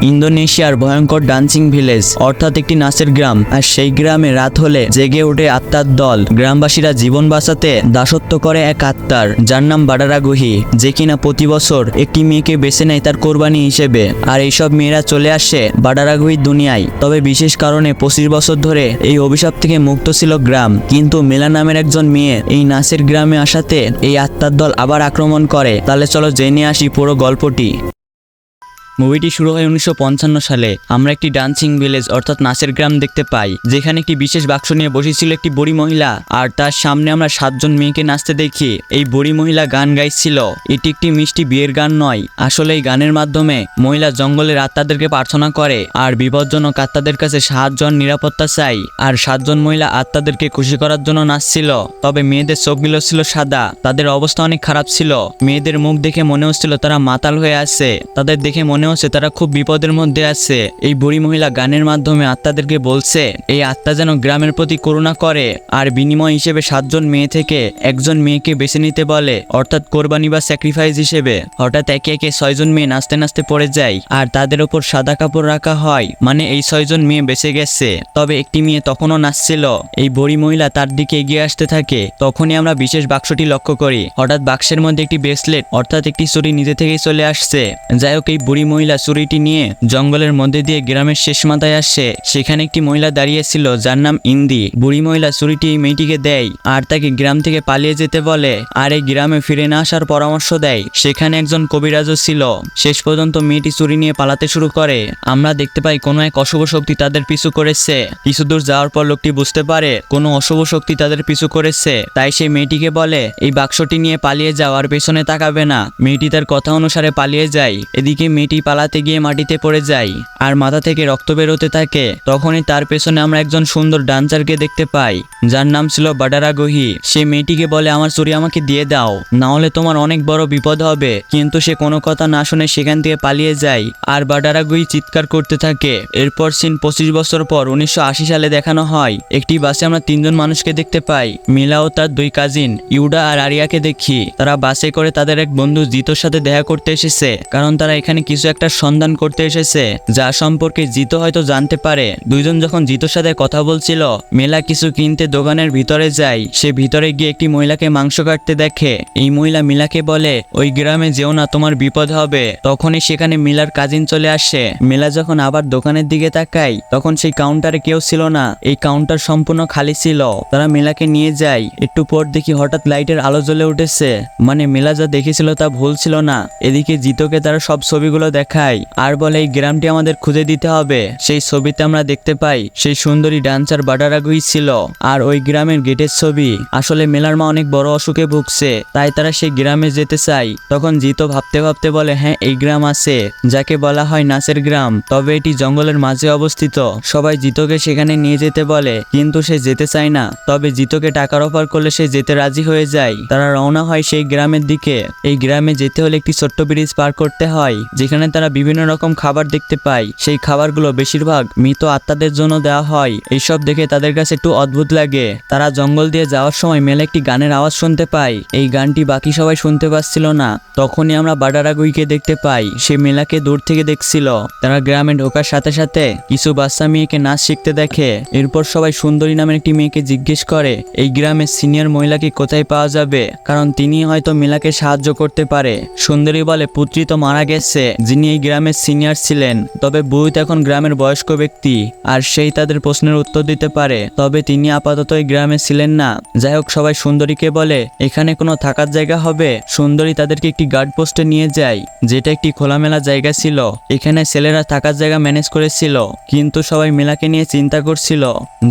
ইন্দোনেশিয়ার ভয়ঙ্কর dancing village অর্থাৎ একটি নাচের গ্রাম। আর সেই গ্রামে রাত হলে জেগে ওঠে আত্মার দল। গ্রামবাসীরা জীবন বাঁচাতে দাসত্ব করে এক আত্মার, যার নাম বাডারাগুহি, যে কিনা প্রতি বছর একটি মেয়েকে বেছে নেয় তার কোরবানি হিসেবে। আর এইসব মেয়েরা চলে আসে বাডারাগুহির দুনিয়ায়। তবে বিশেষ কারণে 25 বছর ধরে এই অভিশাপ থেকে মুক্ত ছিল গ্রাম। কিন্তু মেলা নামের একজন মেয়ে এই নাচের গ্রামে আসাতে এই আত্মার দল আবার আক্রমণ করে। তাহলে চলো জেনে আসি পুরো গল্পটি। মুভিটি শুরু হয় 1955 সালে। আমরা একটি ডান্সিং ভিলেজ অর্থাৎ নাচের গ্রাম দেখতে পাই, যেখানে একটি বিশেষ বাক্স নিয়ে বসেছিল একটি বুড়ি মহিলা। আর তার সামনে আমরা 7 জন মেয়েকে নাচতে দেখি। এই বুড়ি মহিলা গান গাইছিল। এটি একটি মিষ্টি বিয়ের গান নয়, আসলে এই গানের মাধ্যমে মহিলা জঙ্গলের আত্মাদেরকে প্রার্থনা করে আর বিপজ্জনক আত্মাদের কাছে সাহায্য আর নিরাপত্তা চাই। আর 7 জন মহিলা আত্মাদেরকে খুশি করার জন্য নাচছিল। তবে মেয়েদের চোখগুলো ছিল সাদা, তাদের অবস্থা অনেক খারাপ ছিল। মেয়েদের মুখ দেখে মনে হচ্ছিল তারা মাতাল হয়ে আছে। তাদের দেখে মনে হচ্ছে তারা খুব বিপদের মধ্যে আছে। এই বুড়ি মহিলা গানের মাধ্যমে আত্মাদেরকে বলছে এই আত্মা যেন গ্রামের প্রতি করুণা করে আর বিনিময় হিসেবে 7 জন মেয়ে থেকে একজন মেয়েকে বেছে নিতে বলে, অর্থাৎ কোরবানি বা স্যাক্রিফাইস হিসেবে। হঠাৎ একে একে 6 জন মেয়ে নাচতে নাচতে পড়ে যায় আর তাদের ওপর সাদা কাপড় রাখা হয়, মানে এই 6 জন মেয়ে বেঁচে গেছে। তবে একটি মেয়ে তখনও নাচছিল। এই বুড়ি মহিলা তার দিকে এগিয়ে আসতে থাকে। তখনই আমরা বিশেষ বাক্সটি লক্ষ্য করি। হঠাৎ বাক্সের মধ্যে একটি ব্রেসলেট অর্থাৎ একটি চুড়ি নিজে থেকেই চলে আসছে। যাই হোক, এই বুড়ি মহিলা চুরিটি নিয়ে জঙ্গলের মধ্যে দিয়ে গ্রামের শেষ মাথায় আসে। সেখানে একটি মহিলা দাঁড়িয়েছিল যার নাম ইন্দি। বুড়ি মহিলা চুরিটি এই মেয়েটিকে দেয় আর তাকে গ্রাম থেকে পালিয়ে যেতে বলে আর এই গ্রামে ফিরে না আসার পরামর্শ দেয়। সেখানে একজন কবিরাজও ছিল। শেষ পর্যন্ত মেয়েটি চুরি নিয়ে পালাতে শুরু করে। আমরা দেখতে পাই কোনো এক অশুভ শক্তি তাদের পিছু করেছে। কিছু দূর যাওয়ার পর লোকটি বুঝতে পারে কোনো অশুভ শক্তি তাদের পিছু করেছে। তাই সে মেয়েটিকে বলে এই বাক্সটি নিয়ে পালিয়ে যাও আর পেছনে তাকাবে না। মেয়েটি তার কথা অনুসারে পালিয়ে যায়। এদিকে মেয়েটি পালাতে গিয়ে মাটিতে পড়ে যায় আর মাথা থেকে রক্ত বেরোতে থাকে। তখনই তার পেছনে আমরা একজন সুন্দর ডান্সারকে দেখতে পাই যার নাম ছিল বাডারাগুহি। সে মেয়েটিকে বলে আমার চুরি আমাকে দিয়ে দাও, না হলে তোমার অনেক বড় বিপদ হবে। কিন্তু সে কোনো কথা না শুনে সেখান থেকে পালিয়ে যায় আর বাডারাগুহি চিৎকার করতে থাকে। এরপর সিন 25 বছর পর 1980 সালে দেখানো হয়। একটি বাসে আমরা 3 জন মানুষকে দেখতে পাই। মিলা ও তার 2 কাজিন ইউডা আর আরিয়াকে দেখি। তারা বাসে করে তাদের এক বন্ধু জিতোর সাথে দেখা করতে এসেছে, কারণ তারা এখানে কিছু একটা সন্ধান করতে এসেছে যা সম্পর্কে জিতো হয়তো জানতে পারে। দুইজন যখন জিতোর সাথে কথা বলছিল, মেলা কিছু কিনতে দোকানের ভিতরে যায়। সে ভিতরে গিয়ে একটি মহিলাকে মাংস কাটতে দেখে। এই মহিলা মিলাকে বলে ওই গ্রামে যেও না, তোমার বিপদ হবে। তখনই সেখানে মিলার কাজিন চলে আসে। মেলা যখন আবার দোকানের দিকে তাকায় তখন সেই কাউন্টারে কেউ ছিল না। এই কাউন্টার সম্পূর্ণ খালি ছিল। তারা মেলাকে নিয়ে যায়। একটু পর দেখি হঠাৎ লাইটের আলো জ্বলে উঠেছে, মানে মেলা যা দেখেছিল তা ভুল ছিল না। এদিকে জিতোকে তারা সব ছবিগুলো দেখায় আর বলে এই গ্রামটি আমাদের খুঁজে দিতে হবে। সেই ছবিতে আমরা দেখতে পাই সেই সুন্দরী ডান্সার বাডারাগুহি ছিল আর ওই গ্রামের গেটের ছবি। আসলে মেলার মা অনেক বড় অসুখে ভুগছে, তাই তারা সেই গ্রামে যেতে চায়। তখন জিতো ভাবতে ভাবতে বলে হ্যাঁ, এই গ্রাম আছে যাকে বলা হয় নাচের গ্রাম, তবে এটি জঙ্গলের মাঝে অবস্থিত। সবাই জিতোকে সেখানে নিয়ে যেতে বলে, কিন্তু সে যেতে চায় না। তবে জিতোকে টাকার অফার করলে সে যেতে রাজি হয়ে যায়। তারা রওনা হয় সেই গ্রামের দিকে। এই গ্রামে যেতে হলে একটি ছোট্ট ব্রিজ পার করতে হয়, যেখানে তারা বিভিন্ন রকম খাবার দেখতে পায়। সেই খাবারগুলো বেশিরভাগ মৃত আত্মাদের জন্য দেওয়া হয়। এইসব দেখে তাদের কাছে একটু অদ্ভুত লাগে। তারা জঙ্গল দিয়ে যাওয়ার সময় মেলা একটি গানের আওয়াজ শুনতে পায়। এই গানটি বাকি সবাই শুনতে পাচ্ছিল না। তখনই আমরা বাডারাগুহিকে দেখতে পাই। সে মেলাকে দূর থেকে দেখছিল। তারা গ্রামে ঢোকার সাথে সাথে কিছু বাচ্চা মেয়েকে নাচ শিখতে দেখে। এরপর সবাই সুন্দরী নামের একটি মেয়েকে জিজ্ঞেস করে এই গ্রামের সিনিয়র মহিলাকে কোথায় পাওয়া যাবে, কারণ তিনি হয়তো মেলাকে সাহায্য করতে পারে। সুন্দরী বলে পুত্রী তো মারা গেছে, যিনি এই গ্রামের সিনিয়র ছিলেন। তবে বুইত এখন গ্রামের বয়স্ক ব্যক্তি আর সেই তাদের প্রশ্নের উত্তর দিতে পারে। তবে তিনি আপাতত এই গ্রামে ছিলেন না। যাই হোক, সবাই সুন্দরীকে বলে এখানে কোনো থাকার জায়গা হবে। সুন্দরী তাদেরকে একটি গার্ড পোস্টে নিয়ে যায়, যেটা একটি খোলামেলা জায়গা ছিল। এখানে ছেলেরা থাকার জায়গা ম্যানেজ করেছিল, কিন্তু সবাই মেলাকে নিয়ে চিন্তা করছিল,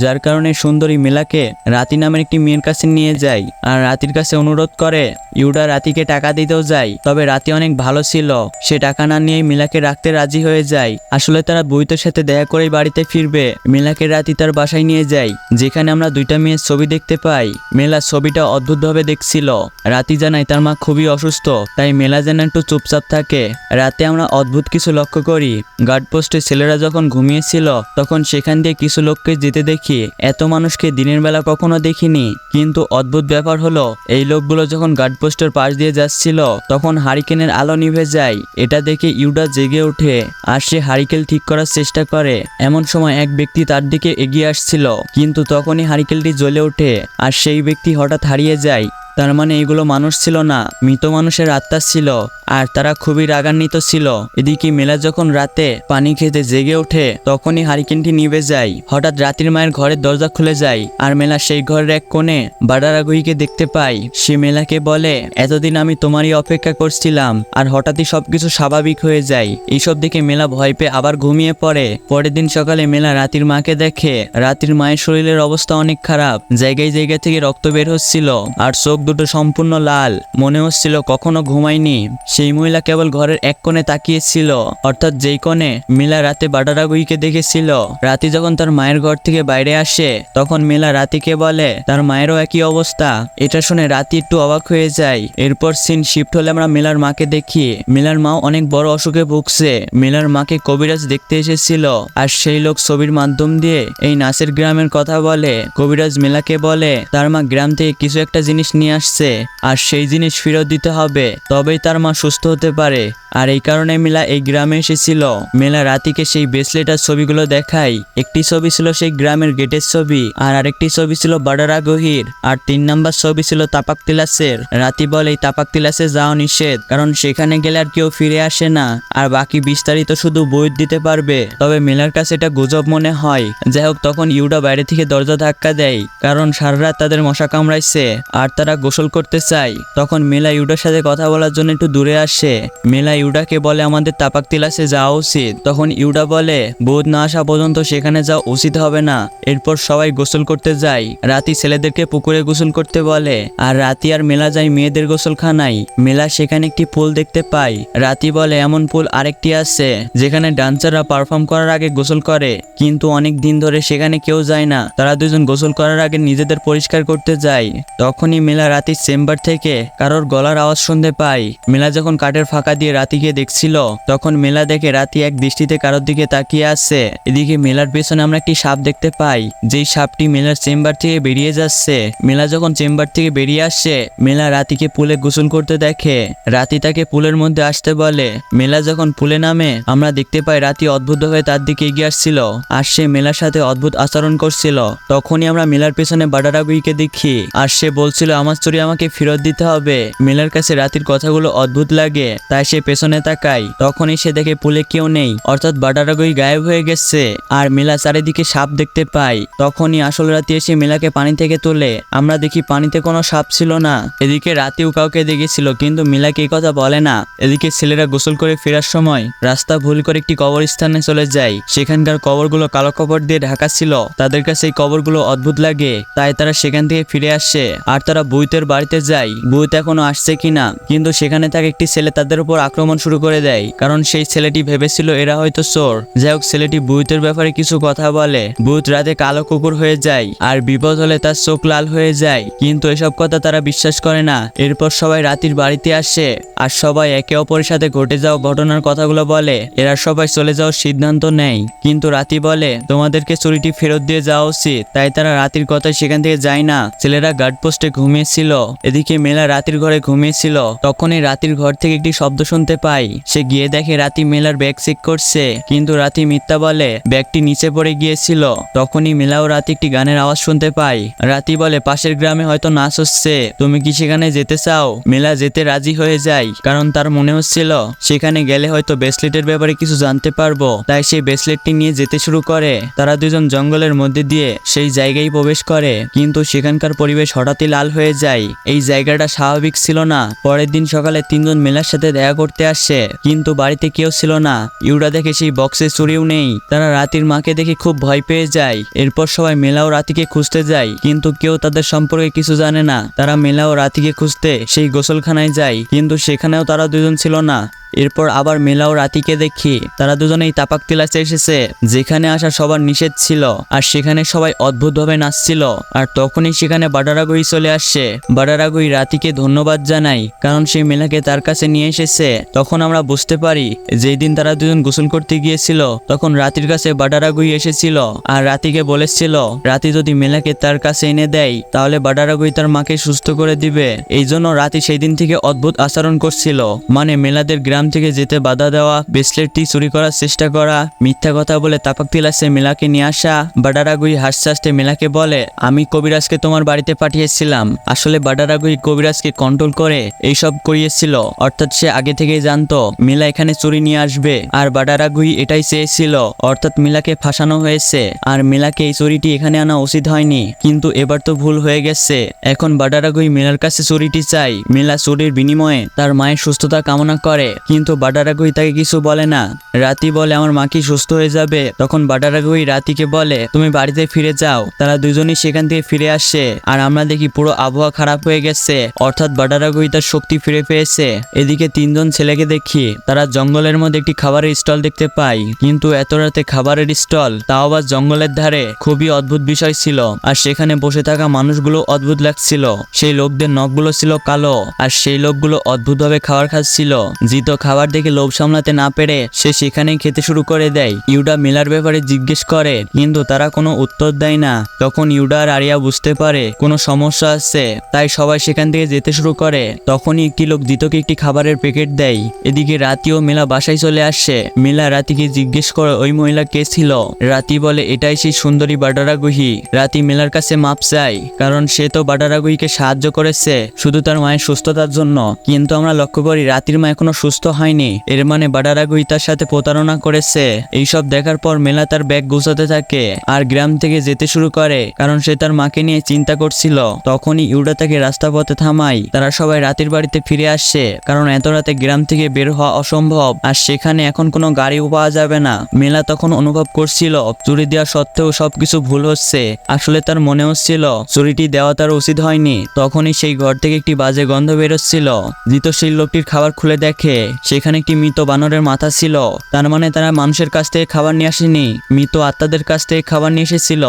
যার কারণে সুন্দরী মেলাকে রাতি নামের একটি মেয়ের কাছে নিয়ে যায় আর রাতির কাছে অনুরোধ করে। ইউডা রাতিকে টাকা দিতেও যায়, তবে রাতি অনেক ভালো ছিল। সে টাকা না নিয়ে মিলাকে রাখতে রাজি হয়ে যায়। আসলে তারা বুইতের সাথে দেখা করেই বাড়িতে ফিরবে। মেলাকে রাতি তার বাসায় নিয়ে যায়, যেখানে আমরা 2টা মেয়ের ছবি দেখতে পাই। মেলা ছবিটা অদ্ভুতভাবে দেখছিল। রাতি জানায় তার মা খুবই অসুস্থ, তাই মেলা যেন একটু চুপচাপ থাকে। রাতে আমরা অদ্ভুত কিছু লক্ষ্য করি। গার্ড পোস্টে ছেলেরা যখন ঘুমিয়েছিল তখন সেখান দিয়ে কিছু লোককে যেতে দেখি। এত মানুষকে দিনের বেলা কখনো দেখিনি। কিন্তু অদ্ভুত ব্যাপার হলো এই লোকগুলো যখন গার্ড পোস্টের পাশ দিয়ে যাচ্ছিল তখন হারিকেনের আলো নিভে যায়। এটা দেখে ইউডা জেগে ওঠে আর সে হারিকেল ঠিক করার চেষ্টা করে। এমন সময় এক ব্যক্তি তার দিকে এগিয়ে আসছিল, কিন্তু তখনই হারিকেলটি জ্বলে ওঠে আর সেই ব্যক্তি হঠাৎ হারিয়ে যায়। তার মানে এগুলো মানুষ ছিল না, মৃত মানুষের আত্মা ছিল আর তারা খুবই রাগান্বিত ছিল। এদিকে মেলা যখন রাতে পানি খেতে জেগে ওঠে তখনই হারিকেনটি নিভে যায়। হঠাৎ রাতির মায়ের ঘরের দরজা খুলে যায় আর মেলা সেই ঘরের এক কোণে বাডারাগুহিকে দেখতে পায়। সে মেলাকে বলে, এতদিন আমি তোমারই অপেক্ষা করছিলাম। আর হঠাৎই সবকিছু স্বাভাবিক হয়ে যায়। এইসব দেখে মেলা ভয় পেয়ে আবার ঘুমিয়ে পড়ে। পরের দিন সকালে মেলা রাতির মাকে দেখে। রাতির মায়ের শরীরের অবস্থা অনেক খারাপ, জায়গায় জায়গা থেকে রক্ত বের হচ্ছিল আর চোখ দুটো সম্পূর্ণ লাল, মনে হচ্ছিল কখনো ঘুমায়নি। সেই মহিলা কেবল ঘরের এক কোণে তাকিয়েছিল, অর্থাৎ যেই কোণে মেলা রাতে বাডারাগুহিকে দেখেছিল। রাতি যখন তার মায়ের ঘর থেকে বাইরে আসে তখন মেলা রাতিকে বলে তার মায়েরও একই অবস্থা। এটা শুনে রাতি একটু অবাক হয়ে যায়। এরপর সিন শিফট হলে আমরা মেলার মাকে দেখি। মেলার মাও অনেক বড় অসুখে ভুগছে। মেলার মাকে কবিরাজ দেখতে এসেছিল আর সেই লোক ছবির মাধ্যম দিয়ে এই নাসের গ্রামের কথা বলে। কবিরাজ মেলাকে বলে তার মা গ্রাম থেকে কিছু একটা জিনিস নিয়ে আসছে আর সেই জিনিস ফেরত দিতে হবে, তবেই তার মা সুস্থ হতে পারে। আর এই কারণে মেলা এই গ্রামে এসেছিল। মেলা রাতিকে সেই ব্রেসলেট আর ছবিগুলো দেখায়। একটি ছবি ছিল সেই গ্রামের গেটের ছবি আর আরেকটি ছবি ছিল বাডারাগুহির আর 3 নাম্বার ছবি ছিল তাপাকতিলাসের। রাতি বলে এই তাপাকতিলাসে যাওয়া নিষেধ, কারণ সেখানে গেলে আর কেউ ফিরে আসে না আর বাকি বিস্তারিত শুধু বই দিতে পারবে। তবে মেলার কাছে এটা গুজব মনে হয়। যাই হোক, তখন ইউডা বাইরে থেকে দরজা ধাক্কা দেয়, কারণ সারা রাত তাদের মশা কামড়াইছে আর তারা গোসল করতে চায়। তখন মেলা ইউডার সাথে কথা বলার জন্য একটু দূরে আসে। মেলা ইউডাকে বলে আমাদের তাপাকতিলাসে যাওয়া উচিত। তখন ইউডা বলে বোধ না আসা পর্যন্ত সেখানে যাওয়া উচিত হবে না। এরপর সবাই গোসল করতে যায়। রাতি ছেলেদেরকে পুকুরে গোসল করতে বলে আর রাতি আর মেলা যায় মেয়েদের গোসলখানায়। মেলা সেখানে একটি পুল দেখতে পায়। রাতি বলে এমন পুল আরেকটি আছে যেখানে ডান্সাররা পারফর্ম করার আগে গোসল করে, কিন্তু অনেক দিন ধরে সেখানে কেউ যায় না। তারা দুজন গোসল করার আগে নিজেদের পরিষ্কার করতে যায়। তখনই মেলা রাতির চেম্বার থেকে কারোর গলার আওয়াজ শুনতে পায়। মেলা যখন কাঠের ফাঁকা দিয়ে রাতিকে দেখছিল তখন মেলা দেখে রাতি এক দৃষ্টিতে কারোর দিকে তাকিয়ে আছে। এদিকে মেলার পেছনে আমরা একটি সাপ দেখতে পাই, যেই সাপটি মেলার চেম্বার থেকে বেরিয়ে যাচ্ছে। মেলা যখন চেম্বার থেকে বেরিয়ে আসছে মেলা রাতিকে পুলে গোসল করতে দেখে। রাতি তাকে পুলের মধ্যে আসতে বলে। মেলা যখন পুলে নামে আমরা দেখতে পাই রাতি অদ্ভুত হয়ে তার দিকে এগিয়ে আসছিল আর সে মেলার সাথে অদ্ভুত আচরণ করছিল। তখনই আমরা মেলার পেছনে বাডারাগুহিকে দেখি আর সে বলছিল আমার চুরি আমাকে ফেরত দিতে হবে। মেলার কাছে রাতির কথাগুলো অদ্ভুত লাগে, তাই সে পেছনে তাকায়। তখনই সে দেখে পুলে কেউ নেই, অর্থাৎ বাডারাগুহি গায়েব হয়ে গেছে আর মেলা চারিদিকে সাপ দেখতে পায়। তখনই আসল রাতি এসে মেলাকে পানি থেকে তোলে। আমরা দেখি পানিতে কোনো সাপ ছিল না। এদিকে রাতিও কাউকে দেখেছিল, কিন্তু মেলাকে এই কথা বলে না। এদিকে ছেলেরা গোসল করে ফেরার সময় রাস্তা ভুল করে একটি কবরস্থানে চলে যায়। সেখানকার কবরগুলো কালো কাপড় দিয়ে ঢাকা ছিল। তাদের কাছে এই কবরগুলো অদ্ভুত লাগে, তাই তারা সেখান থেকে ফিরে আসে আর তারা বুইতের বাড়িতে যায় বুইত এখনো আসছে কিনা। কিন্তু সেখানে থাকে একটি ছেলে তাদের উপর আক্রমণ শুরু করে দেয়, কারণ সেই ছেলেটি ভেবেছিল এরা হয়তো চোর। যাই হোক, ছেলেটি বুইতের ব্যাপারে কিছু কথা বলে। বুইত রাতে কালো কুকুর হয়ে যায় আর বিপদ হলে তার চোখ লাল হয়ে যায়, কিন্তু এসব কথা তারা বিশ্বাস করে না। এরপর সবাই রাতির বাড়িতে আসে আর সবাই একে অপরের সাথে ঘটে যাওয়া ঘটনার কথাগুলো বলে। এরা সবাই চলে যাওয়ার সিদ্ধান্ত নেয়, কিন্তু রাতি বলে তোমাদেরকে চুরিটি ফেরত দিয়ে যাওয়া উচিত। তাই তারা রাতির কথায় সেখান থেকে যায় না। ছেলেরা গার্ড পোস্টে ঘুমিয়েছিল। এদিকে মেলা রাতির ঘরে ঘুমিয়েছিল। তখনই রাতির ঘর থেকে একটি শব্দ শুনতে পাই। সে গিয়ে দেখে রাতি মেলার ব্যাগ চেক করছে, কিন্তু রাতি মিথ্যা বলে ব্যাগটি নিচে পড়ে গিয়েছিল। তখনই মেলাও রাতে একটি গানের আওয়াজ শুনতে পাই। রাতি বলে পাশের গ্রামে হয়তো নাচ হচ্ছে, তুমি কি সেখানে যেতে চাও? মেলা যেতে রাজি হয়ে যায়, কারণ তার মনে হচ্ছিল সেখানে গেলে হয়তো ব্রেসলেটের ব্যাপারে কিছু জানতে পারবো। তাই সেই ব্রেসলেটটি নিয়ে যেতে শুরু করে। তারা দুজন জঙ্গলের মধ্যে দিয়ে সেই জায়গায় প্রবেশ করে, কিন্তু সেখানকার পরিবেশ হঠাৎই লাল হয়ে যায়। এই জায়গাটা স্বাভাবিক ছিল না। পরের দিন সকালে তিনজন মেলার সাথে দেখা করতে আসে, কিন্তু বাড়িতে কেউ ছিল না। ইউডা দেখে সেই বক্সে চুরিও নেই। তারা রাতির মাকে দেখে খুব ভয় পেয়ে যায়। এরপর সবাই মেলা ও রাতিকে খুঁজতে যায়, কিন্তু কেউ তাদের সম্পর্কে কিছু জানে না। তারা মেলা ও রাতিকে খুঁজতে সেই গোসলখানায় যায়, কিন্তু সেখানেও তারা দুজন ছিল না। এরপর আবার মেলা ও রাতিকে দেখি তারা দুজনেই তাপাকতিলাসে এসেছে, যেখানে আসা সবার নিষেধ ছিল আর সেখানে সবাই অদ্ভুতভাবে নাচছিল। আর তখনই সেখানে বাডারাগুহি চলে আসছে। বাডারাগুহি রাতিকে ধন্যবাদ জানায়, কারণ সে মেলাকে তার কাছে নিয়ে এসেছে। তখন আমরা বুঝতে পারি যেই দিন তারা দুজন গোসল করতে গিয়েছিল তখন রাতির কাছে বাডারাগুহি এসেছিল আর রাতিকে বলেছিল রাতি যদি মেলাকে তার কাছে এনে দেয় তাহলে বাডারাগুহি তার মাকে সুস্থ করে দিবে। এই জন্য রাতি সেই দিন থেকে অদ্ভুত আচরণ করছিল, মানে মেলাদের গ্রাম গ্রাম থেকে যেতে বাধা দেওয়া, ব্রেসলেটটি চুরি করার চেষ্টা করা, মিথ্যা কথা বলে তাপাক তিলাসে মিলাকে নিয়ে আসা। বাডারাগুই হাসতে হাসতে মিলাকে বলে, আমি কবিরাজকে তোমার বাড়িতে পাঠিয়েছিলাম। আসলে বাডারাগুই কবিরাজকে কন্ট্রোল করে এইসব করিয়েছিল, অর্থাৎ সে আগে থেকেই জানতো মিলা এখানে চুরি নিয়ে আসবে। আর বাডারাগুই এটাই চেয়েছিল, অর্থাৎ মিলাকে ফাঁসানো হয়েছে। আর মিলাকে এই চুরিটি এখানে আনা উচিত হয়নি, কিন্তু এবার তো ভুল হয়ে গেছে। এখন বাডারাগুই মিলার কাছে চুরিটি চাই। মিলা চুরির বিনিময়ে তার মায়ের সুস্থতা কামনা করে, কিন্তু বাডারাগুই তাকে কিছু বলে না। রাতি বলে, আমার মা কি সুস্থ হয়ে যাবে? তখন বাডারাগুই রাতিকে বলে, তুমি বাড়িতে ফিরে যাও। তারা দুজনই সেখান থেকে ফিরে আসে, আর আমরা দেখি পুরো আবহাওয়া খারাপ হয়ে গেছে, অর্থাৎ বাডারাগুই তার শক্তি ফিরে পেয়েছে। এদিকে তিনজন ছেলেকে দেখি, তারা জঙ্গলের মধ্যে একটি খাবারের স্টল দেখতে পাই, কিন্তু এত রাতে খাবারের স্টল, তাও আবার জঙ্গলের ধারে। খুবই অদ্ভুত বিষয় ছিল। আর সেখানে বসে থাকা মানুষগুলো অদ্ভুত লাগছিল। সেই লোকদের নখগুলো ছিল কালো, আর সেই লোকগুলো অদ্ভুতভাবে খাবার খাচ্ছিল। জিতো খাবার দেখে লোভ সামলাতে না পেরে সে সেখানেই খেতে শুরু করে দেয়। ইউডা মিলার ব্যাপারে জিজ্ঞেস করে, কিন্তু তারা কোনো উত্তর দেয় না। তখন ইউডা আর আরিয়া বুঝতে পারে কোনো সমস্যা আছে, তাই সবাই সেখান থেকে যেতে শুরু করে। তখনই একটি লোক জিতোকে একটি খাবারের প্যাকেট দেয়। এদিকে রাতি ও মিলা বাসায় চলে আসে। মিলা রাতিকে জিজ্ঞেস করে ওই মহিলা কে ছিল। রাতি বলে, এটাই সেই সুন্দরী বাডারাগুহি। রাতি মিলার কাছে মাপ চায়, কারণ সে তো বাডারাগুহিকে সাহায্য করেছে শুধু তার মায়ের সুস্থতার জন্য। কিন্তু আমরা লক্ষ্য করি রাতির মা এখনো সুস্থ হয়নি, এর মানে বাডারাগুহি তার সাথে প্রতারণা করেছে। এইসব দেখার পর মেলা তার ব্যাগ গুছাতে থাকে আর গ্রাম থেকে যেতে শুরু করে, কারণ সে তার মাকে নিয়ে চিন্তা করছিল। তখনই ইউডা তাকে রাস্তা পথে থামায়। তারা সবাই রাতের বাড়িতে ফিরে আসে, কারণ এত রাতে গ্রাম থেকে বের হওয়া অসম্ভব, আর সেখানে এখন কোনো গাড়িও পাওয়া যাবে না। মেলা তখন অনুভব করছিল চুরি দেওয়া সত্ত্বেও সবকিছু ভুল হচ্ছে। আসলে তার মনে হচ্ছিল চুরিটি দেওয়া তার উচিত হয়নি। তখনই সেই ঘর থেকে একটি বাজে গন্ধ বেরোচ্ছিল। জিতো সেই লোকটির খাবার খুলে দেখে সেখানে একটি মৃত বানরের মাথা ছিল। তার মানে তারা মানুষের কাছ থেকে খাবার নিয়ে আসেনি, মৃত আত্মাদের কাছ থেকে খাবার নিয়ে এসেছিল।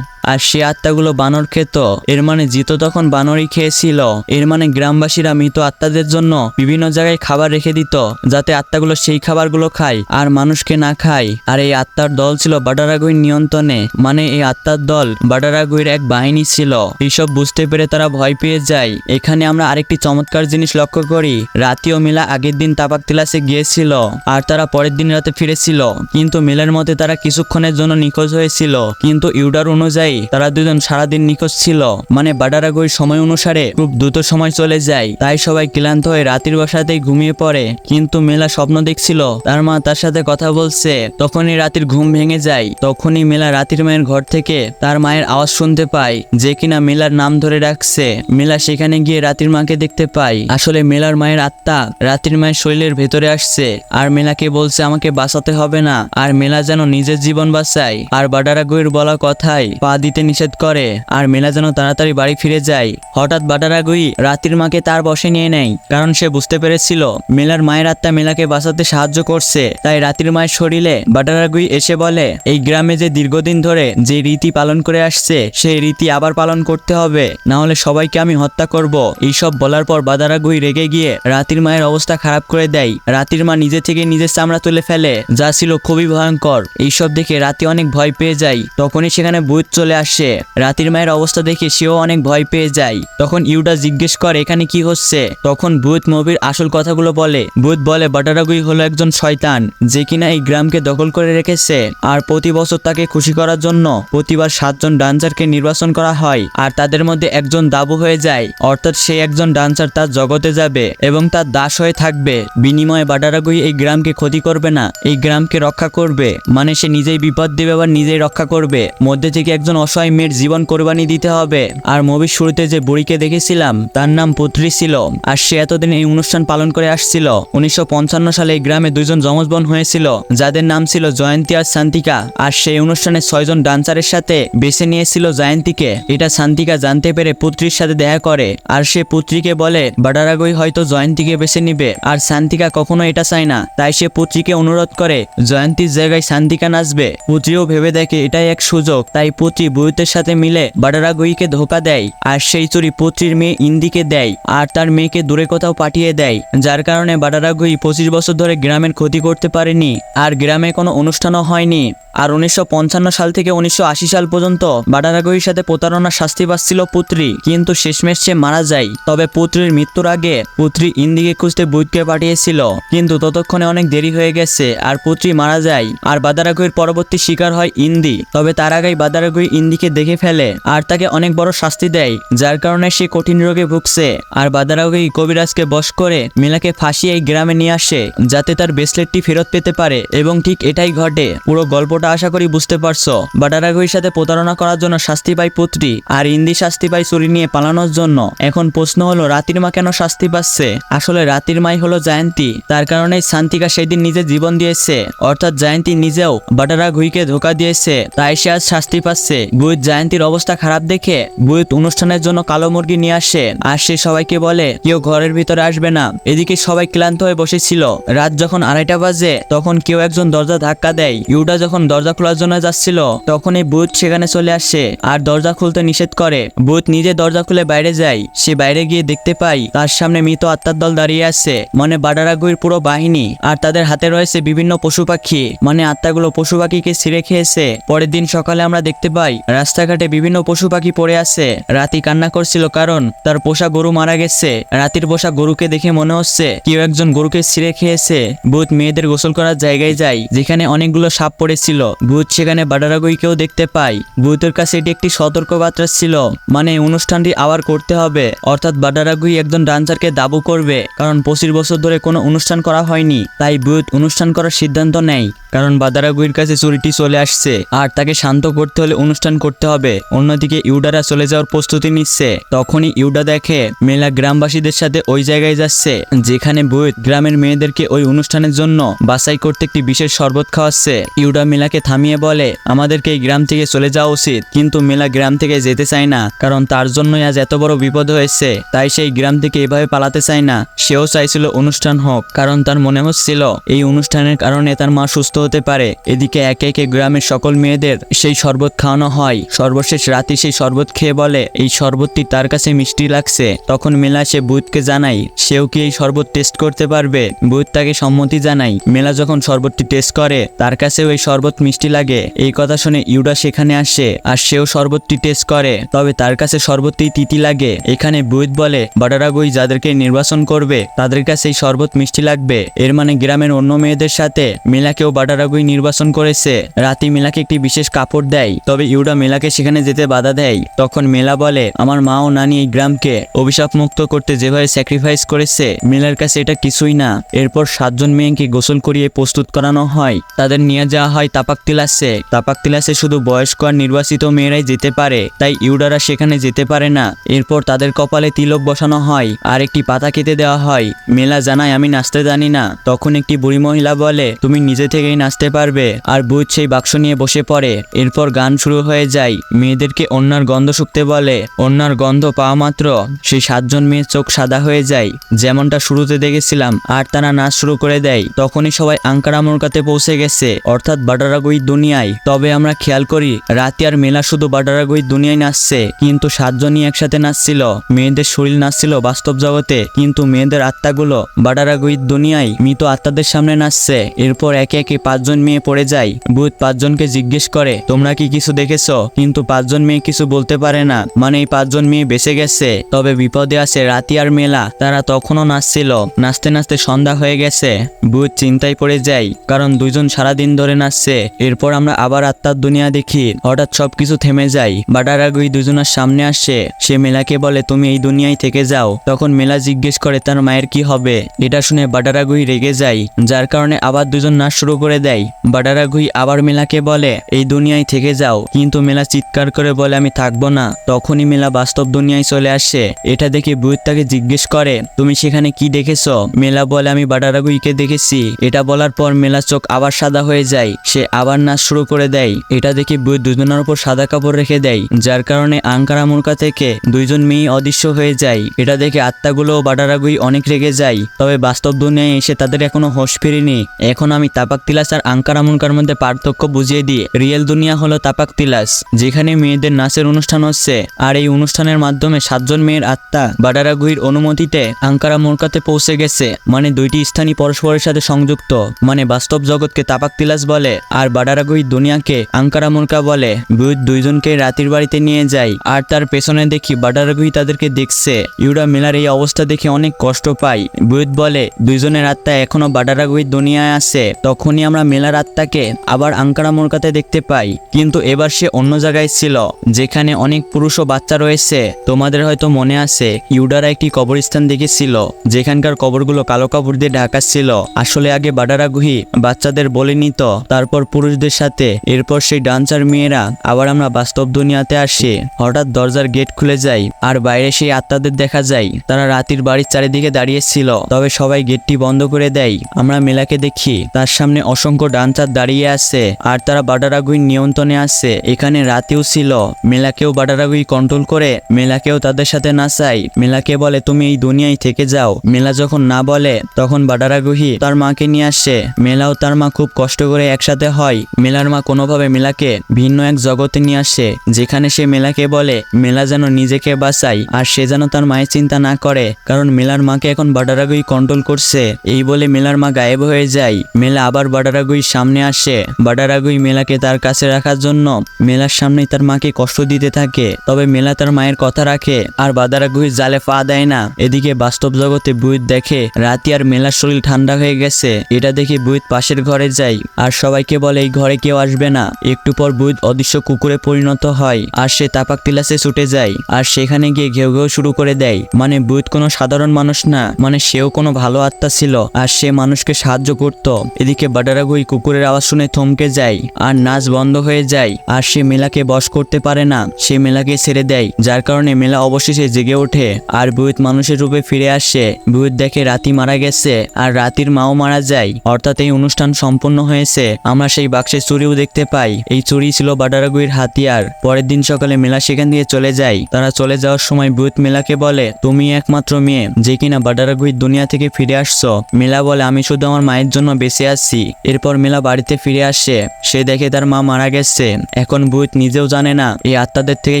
আর সে আত্মাগুলো বানর খেত, এর মানে জিতো তখন বানরই খেয়েছিল। এর মানে গ্রামবাসীরা মৃত আত্মাদের জন্য বিভিন্ন জায়গায় খাবার রেখে দিত, যাতে আত্মাগুলো সেই খাবারগুলো খায় আর মানুষকে না খায়। আর এই আত্মার দল ছিল বাডারাগুইর নিয়ন্ত্রণে, মানে এই আত্মার দল বাডারাগুইর এক বাহিনী ছিল। এইসব বুঝতে পেরে তারা ভয় পেয়ে যায়। এখানে আমরা আরেকটি চমৎকার জিনিস লক্ষ্য করি। রাতি ও মিলা আগের দিন তাপাক তিলাসে গিয়েছিল, আর তারা পরের দিন রাতে ফিরেছিল। কিন্তু মিলার মতে তারা কিছুক্ষণের জন্য নিখোঁজ হয়েছিল, কিন্তু ইউডার অনুযায়ী তারা দুজন সারাদিন নিখোঁজ ছিল। মানে বাডারাগুইর সময় অনুসারে খুব দ্রুত সময় চলে যায়। তাই সবাই ক্লান্ত হয়ে রাতের বাসাতেই ঘুমিয়ে পড়ে। কিন্তু মেলা স্বপ্ন দেখছিল তার মা তার সাথে কথা বলছে। তখনই রাতের ঘুম ভেঙে যায়। তখনই মেলা রাতের মায়ের ঘর থেকে তার মায়ের আওয়াজ শুনতে পায়, যে কিনা মেলার নাম ধরে ডাকছে। মেলা সেখানে গিয়ে রাতের মাকে দেখতে পায়। আসলে মেলার মায়ের আত্মা রাতের মায়ের শরীরের ভেতরে আসছে, আর মেলাকে বলছে আমাকে বাঁচাতে হবে না। আর মেলা যেন নিজের জীবন বাঁচায়, আর বাডারাগুইর বলা কথায় পা দিতে নিষেধ করে। আর মেলা যেন তাড়াতাড়ি বাড়ি ফিরে যায়। হঠাৎ বাডারাগুই রাতের মাকে তার বশে নিয়ে নেয়, কারণ সে বুঝতে পেরেছিল মেলার মায়ের আত্মা মেলাকে বাঁচাতে সাহায্য করছে। তাই রাতের মায়ের শরীরে বাডারাগুই এসে বলে, এই গ্রামে যে দীর্ঘদিন ধরে যে রীতি পালন করে আসছে সেই রীতি আবার পালন করতে হবে, না হলে সবাইকে আমি হত্যা করব। এইসব বলার পর বাডারাগুই রেগে গিয়ে রাতের মায়ের অবস্থা খারাপ করে দেয়। রাতের মা নিজে থেকে নিজের চামড়া তুলে ফেলে, যা ছিল খুবই ভয়ঙ্কর। এইসব দেখে রাতে অনেক ভয় পেয়ে যায়। তখনই সেখানে ভূত চলে আসে। রাতের মায়ের অবস্থা দেখে সেও অনেক ভয় পেয়ে যায়। তখন ইউডা জিজ্ঞেস করে এখানে কি হচ্ছে। তখন ভূত মুভির আসল কথাগুলো বলে। ভূত বলে বাডারাগুই হলো একজন শয়তান, যে কিনা এই গ্রামকে দখল করে রেখেছে। আর প্রতি বছর তাকে খুশি করার জন্য প্রতিবার 7 জন ডান্সারকে নির্বাচন করা হয়, আর তাদের মধ্যে একজন দাবু হয়ে যায়, অর্থাৎ সে একজন ডান্সার তার জগতে যাবে এবং তার দাস হয়ে থাকবে। বিনিময়ে বাডারাগুই এই গ্রামকে ক্ষতি করবে না, এই গ্রামকে রক্ষা করবে। মানে সে নিজেই বিপদ দেবে আবার নিজেই রক্ষা করবে। মধ্যে থেকে একজন অসহায় মেয়ের জীবন কোরবানি দিতে হবে। আর মুভির শুরুতে যে বুড়িকে দেখেছিলাম তার নাম পুত্রী ছিল, আর সে এতদিন এই অনুষ্ঠান পালন করে আসছিল। 1955 সালে এই গ্রামে 2 জন যমজ বোন হয়েছিল, যাদের নাম ছিল জয়ন্তী আর শান্তিকা। আর সেই অনুষ্ঠানে 6 জন ডান্সারের সাথে বেছে নিয়েছিল জয়ন্তীকে। এটা শান্তিকা জানতে পেরে পুত্রীর সাথে দেখা করে, আর সে পুত্রীকে বলে বাডারাগুই হয়তো জয়ন্তীকে বেছে নিবে। আর শান্তিকা কখনো এটা চায় না, তাই সে পুত্রীকে অনুরোধ করে জয়ন্তীর জায়গায় শান্তিকা নাচবে। পুত্রীও ভেবে দেখে এটাই এক সুযোগ, তাই পুত্রী বুয়ুতের সাথে মিলে বাডারাগুইকে ধোকা দেয়। আর সেই চুরি পুত্রীর মেয়ে ইন্দিকে দেয়, আর তার মেয়েকে দূরে কোথাও পাঠিয়ে দেয়, যার কারণে বাডারাগুই 25 বছর ধরে গ্রামের ক্ষতি করতে পারেনি, আর গ্রামে কোনো অনুষ্ঠানও হয়নি। আর 1955 সাল থেকে 1980 সাল পর্যন্ত বাডারাগুইর সাথে প্রতারণার শাস্তি পাচ্ছিল পুত্রী, কিন্তু শেষমেশ সে মারা যায়। তবে পুত্রীর মৃত্যুর আগে পুত্রী ইন্দিকে খুঁজতে বুয়ুতকে পাঠিয়েছিল, কিন্তু ততক্ষণে অনেক দেরি হয়ে গেছে আর পুত্রী মারা যায়। আর বাদারাগুইর পরবর্তী শিকার হয় ইন্দি। তবে তার আগেই বাদারাগুই ইন্দিকে দেখে ফেলে আর তাকে অনেক বড় শাস্তি দেয়, যার কারণে সে কঠিন রোগে ভুগছে। আর বাদারাগুই কবিরাজকে বশ করে মিলাকে ফাঁসিয়ে এই গ্রামে নিয়ে আসে যাতে তার ব্রেসলেটটি ফেরত পেতে পারে, এবং ঠিক এটাই ঘটে। পুরো গল্পটা আশা করি বুঝতে পারছো। বাদারাগুইর সাথে প্রতারণা করার জন্য শাস্তি পায় পুত্রী, আর ইন্দি শাস্তি পায় চুরি নিয়ে পালানোর জন্য। এখন প্রশ্ন হলো রাতির মা কেন শাস্তি পাচ্ছে? আসলে রাতির মাই হলো জায়ন্তী, তার কারণেই শান্তিকা সেদিন নিজে জীবন দিয়েছে, অর্থাৎ জায়ন্তী নিজেও বাদারাগুইকে ধোকা দিয়েছে, তাই সে আজ শাস্তি পাচ্ছে। বুইত জায়ন্তীর অবস্থা খারাপ দেখে বুইত অনুষ্ঠানের জন্য কালো মুরগি নিয়ে আসে আর সে সবাইকে বলে কেউ ঘরের ভিতরে আসবে না। এদিকে সবাই ক্লান্ত হয়ে বসেছিল। রাত যখন 2:30 বাজে তখন কেউ একজন দরজা ধাক্কা দেয়। ইউডা যখন দরজা খোলার জন্য যাচ্ছিল তখনই বুইত সেখানে চলে আসে আর দরজা খুলতে নিষেধ করে। বুইত নিজে দরজা খুলে বাইরে যায়। সে বাইরে গিয়ে দেখতে পায় তার সামনে মৃত আত্মার দল দাঁড়িয়ে আছে, মানে বাদারাগুইর পুরো বাহিনী। আর তাদের হাতে রয়েছে বিভিন্ন পশু পাখি, মানে আত্মাগুলো পশু পাখিকে ছিঁড়ে খেয়েছে। পরের দিন সকালে আমরা দেখতে পাই রাস্তাঘাটে বিভিন্ন পশু পাখি পড়ে আছে। রাতি কান্না করছিল কারণ তার পোষা গরু মারা গেছে। রাতির পোষা গরুকে দেখে মনে হচ্ছে কেউ একজন গরুকে ছিঁড়ে খেয়েছে। ভূত মেয়েদের গোসল করার জায়গায় যায় যেখানে অনেকগুলো সাপ পড়েছিল। ভূত সেখানে বাদারাগুইকেও দেখতে পায়। ভূতের কাছে এটি একটি সতর্ক বার্তা ছিল, মানে এই অনুষ্ঠানটি আবার করতে হবে, অর্থাৎ বাদারাগুই একজন ডান্সারকে দাবু করবে, কারণ 25 বছর ধরে কোনো অনুষ্ঠান করা হয়নি। তাই ভূত অনুষ্ঠান করার সিদ্ধান্ত নেয়, কারণ বাদারাগুইর কাছে চুরিটি চলে আসছে আর তাকে শান্ত করতে হলে অনুষ্ঠান করতে হবে। অন্যদিকে ইউডারা চলে যাওয়ার প্রস্তুতি নিচ্ছে। তখনই ইউডা দেখে মেলা গ্রামবাসীদের সাথে ওই জায়গায় যাচ্ছে যেখানে বুইত গ্রামের মেয়েদেরকে ওই অনুষ্ঠানের জন্য বাছাই করতে একটি বিশেষ শরবত খাওয়াচ্ছে। ইউডা মেলাকে থামিয়ে বলে আমাদেরকে এই গ্রাম থেকে চলে যাওয়া উচিত, কিন্তু মেলা গ্রাম থেকে যেতে চায় না, কারণ তার জন্যই আজ এত বড় বিপদ হয়েছে। তাই সেই গ্রাম থেকে এভাবে পালাতে চায় না। সেও চাইছিল অনুষ্ঠান হোক, কারণ তার মনে হচ্ছিল এই অনুষ্ঠানের কারণে তার মা সুস্থ হতে পারে। এদিকে একে একে গ্রামের সকল মেয়েদের সেই শরবত খাওয়ানো হয়। সর্বশেষ রাতে সেই শরবত খেয়ে বলে এই শরবতটি তার কাছে মিষ্টি লাগছে। তখন মেলা সে বুইতকে জানাই সেও কি এই শরবত টেস্ট করতে পারবে। বুইত তাকে সম্মতি জানাই। মেলা যখন শরবতটি টেস্ট করে তার কাছেও এই শরবত মিষ্টি লাগে। এই কথা শুনে ইউডা সেখানে আসে আর সেও শরবতটি টেস্ট করে, তবে তার কাছে শরবতটি তিতি লাগে। এখানে বুইত বলে বাদারাগুই যাদেরকে নির্বাচন করবে তাদের কাছে এই শরবত মিষ্টি লাগবে। এর মানে গ্রামের অন্য মেয়েদের সাথে মেলাকেও বাদারাগুই নির্বাচন করেছে। রাতে মেলাকে একটি বিশেষ কাপড় দেয়, তবে ইউডা মেলাকে সেখানে যেতে বাধা দেয়। তখন মেলা বলে আমার মা ও নানি এই গ্রামকে অভিশাপ মুক্ত করতে যেভাবে স্যাক্রিফাইস করেছে মেলার কাছে এটা কিছুই না। এরপর 7 জন মেয়েকে গোসল করিয়ে প্রস্তুত করানো হয়। তাদের নিয়ে যাওয়া হয় তাপাকতিলাসে। তাপাকতিলাসে শুধু বয়স্ক আর নির্বাচিত মেয়েরাই যেতে পারে, তাই ইউডারা সেখানে যেতে পারে না। এরপর তাদের কপালে তিলক বসানো হয় আর একটি পাতা কেটে দেওয়া হয়। মেলা জানায় আমি নাচতে জানি না। তখন একটি বুড়ি মহিলা বলে তুমি নিজে থেকেই নাচতে পারবে। আর বুইত সেই বাক্স নিয়ে বসে পড়ে। এরপর গান শুরু হয়ে যায়। মেয়েদেরকে অন্যার গন্ধ শুকতে বলে। অন্যার গন্ধ পাওয়া মাত্র সেই 7 জন মেয়ের চোখ সাদা হয়ে যায়, যেমনটা শুরুতে দেখেছিলাম। আর তারা নাচ শুরু করে দেয়। তখনই সবাই আঙ্কারা মোরকাতে পৌঁছে গেছে, অর্থাৎ বাদারাগুই দুনিয়ায়। তবে আমরা খেয়াল করি রাতে আর মেলা শুধু বাদারাগুই দুনিয়ায় নাচছে, কিন্তু 7 জনই একসাথে নাচছিল। মেয়েদের শরীর নাচছিল বাস্তব জগতে, কিন্তু মেয়েদের আত্মাগুলো বাদারাগুই দুনিয়ায় মৃত আত্মাদের সামনে নাচছে। এরপর একে একে 5 জন মেয়ে পড়ে যায়। বুইত 5 জনকে জিজ্ঞেস করে তোমরা কি কিছু দেখেছো, কিন্তু 5 জন মেয়ে কিছু বলতে পারে না, মানে এই 5 জন মেয়ে বেঁচে গেছে। তবে বিপদে আছে রাতি আর মেলা, তারা তখনও নাচছিল। নাচতে নাচতে সন্ধ্যা হয়ে গেছে। বুইত চিন্তায় পড়ে যায়, কারণ 2 জন সারাদিন ধরে নাচছে। এরপর আমরা আবার আত্মার দুনিয়া দেখি। হঠাৎ সবকিছু থেমে যায়। বাদারাগুই 2 জনের সামনে আসে। সে মেলাকে বলে তুমি এই দুনিয়ায় থেকে যাও। তখন মেলা জিজ্ঞেস করে তার মায়ের কি হবে। এটা শুনে বাদারাগুই রেগে যায়, যার কারণে আবার 2 জন নাচ শুরু করে দেয়। বাদারাগুই আবার মেলাকে বলে এই দুনিয়ায় থেকে যাও, কিন্তু মেলা চিৎকার করে বলে আমি থাকবো না। তখনই মেলা বাস্তব দুনিয়ায় চলে আসে। এটা দেখে বুইত তাকে জিজ্ঞেস করে তুমি সেখানে কি দেখেছো। মেলা বলে আমি বাদারাগুইকে দেখেছি। এটা বলার পর মেলা চোখ আবার সাদা হয়ে যায়। সে আবার নাচ শুরু করে দেয়। এটা দেখে বুইত 2 জনের উপর সাদা কাপড় রেখে দেয়, যার কারণে আঙ্কারা মুরকা থেকে 2 জন মেয়ে অদৃশ্য হয়ে যায়। এটা দেখে আত্মাগুলো বাদারাগুই অনেক রেগে যায়। তবে বাস্তব দুনিয়ায় এসে তাদের এখনো হোশ ফেরেনি। এখন আমি তাপাকতিলাস আর আঙ্কারা মুরকার মধ্যে পার্থক্য বুঝিয়ে দিই। রিয়েল দুনিয়া হলো তাপাকতিলাস, যেখানে মেয়েদের নাচের অনুষ্ঠান হচ্ছে। আর এই অনুষ্ঠানের মাধ্যমে 7 জন মেয়ের আত্মা বাদারাগুইর অনুমতিতে আঙ্কারা মুরকাতে পৌঁছে গেছে, মানে 2টি স্থানই পরস্পরের সাথে সংযুক্ত। মানে বাস্তব জগৎকে তাপাকতিলাস বলে আর বাদারাগুই দুনিয়াকে আঙ্কারা মুরকা বলে। বুইত 2 জনকে রাতের বাড়িতে নিয়ে যায় আর তার পেছনে দেখি বাদারাগুই তাদেরকে দেখছে। ইউডা মেলার এই অবস্থা দেখে অনেক কষ্ট পায়। বুইত বলে দুইজনের আত্মা এখনো বাডারাগুহির দুনিয়ায় আছে। তখনই আমরা মেলার আত্মাকে আবার আঙ্কারা মোরকাতে দেখতে পাই, কিন্তু এবার সে অন্য জায়গায় ছিল, যেখানে অনেক পুরুষ ও বাচ্চা রয়েছে। তোমাদের হয়তো মনে আছে ইউডারা একটি কবরস্থান দেখেছিল, যেখানকার কবরগুলো কালো কাপড় দিয়ে ঢাকা ছিল। আসলে আগে বাডারাগুহি বাচ্চাদের বলে নিত, তারপর পুরুষদের সাথে। এরপর সেই ডান্সার মেয়েরা আবার আমরা বাস্তব দুনিয়াতে আসি। হঠাৎ দরজার গেট খুলে যায় আর বাইরে সেই আত্মাদের দেখা যায়। তারা রাতের বাড়ির চারিদিকে দাঁড়িয়েছিল, তবে সবাই গেটটি বন্ধ করে দেয়। আমরা মেলাকে দেখি, তার সামনে অসংখ্য ডান্সার দাঁড়িয়ে আছে আর তারা বাডারাগুহির নিয়ন্ত্রণে আছে। এখানে রাতেও ছিল। মেলাকেও বাডারাগুহি কন্ট্রোল করে মেলাকেও তাদের সাথে নাচায়। মেলাকে বলে তুমি এই দুনিয়ায় থেকে যাও। মেলা যখন না বলে তখন বাডারাগুহি তার মাকে নিয়ে আসে। মেলাও তার মা খুব কষ্ট করে একসাথে হয়। মেলার মা কোনোভাবে মেলাকে ভিন্ন এক জগতে নিয়ে আসে, যেখানে সে মেলাকে বলে মেলা যেন নিজেকে বাঁচায় আর সে যেন তার মায়ের চিন্তা না করে, কারণ মেলার মাকে এখন বাডারাগুহি কন্ট্রোল করছে। এই বলে মেলার মা গায়েব হয়ে যায়। মেলা আবার বাডারাগুহির সামনে আসে। বাডারাগুহি মেলাকে তার কাছে রাখার জন্য মেলার সামনে তার মাকে কষ্ট দিতে থাকে, তবে মেলা তার মায়ের কথা রাখে আর বাডারাগুহির জালে পা দেয় না। এদিকে বাস্তব জগতে বুইত দেখে রাতি আর মেলার শরীর ঠান্ডা হয়ে গেছে। এটা দেখে বুইত পাশের ঘরে যায় আর সবাইকে বলে এই ঘরে কেউ আসবে না। একটু পর বুইত অদৃশ্য কুকুরে পরিণত হয় আর সে তাপাক টিলাসে ছুটে যায় আর সেখানে গিয়ে ঘেউ ঘেউ শুরু করে দেয়। মানে বুইত কোনো সাধারণ মানুষ না, মানে সেও কোনো ভালো আত্মা ছিল আর সে মানুষকে সাহায্য করত। এদিকে বাডারাগুহি কুকুরের আওয়াজ শুনে থমকে যায় আর নাচ বন্ধ হয়ে যায় আর সে মেলাকে বশ করতে পারে না। সে মেলাকে ছেড়ে দেয়, যার কারণে মেলা অবশেষে জেগে ওঠে আর বুইত মানুষের রূপে ফিরে আসে। বুইত দেখে রাতি মারা গেছে আর রাতির মাও মারা যায়, অর্থাৎ এই অনুষ্ঠান সম্পূর্ণ হয়েছে। আমরা সেই বাক্সে চুরিও দেখতে পাই। এই চুরি ছিল বাডারাগুহির হাতিয়ার। পরের দিন সকালে মেলা সেখান দিয়ে চলে যায়। তারা চলে যাওয়ার সময় বুইত মেলাকে বলে তুমি একমাত্র মেয়ে যে কিনা বাডারাগুহির দুনিয়া থেকে ফিরে আসছো। মেলা বলে আমি শুধু আমার মায়ের জন্য বেঁচে আছি। এরপর মেলা বাড়িতে ফিরে আসে। সে দেখে তার মা মারা গেছে। এখন বুইত নিজেও জানে না এই আত্মাদের থেকে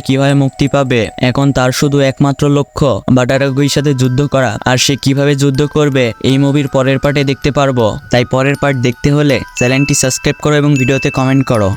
কিভাবে মুক্তি পাবে। এখন তার শুধু একমাত্র লক্ষ্য বাডারাগুহির সাথে যুদ্ধ করা। আর সে কিভাবে যুদ্ধ করবে এই মুভির পরের পার্টে দেখতে পারবো। তাই পরের পার্ট দেখতে হলে চ্যানেলটি সাবস্ক্রাইব করো এবং ভিডিওতে কমেন্ট করো।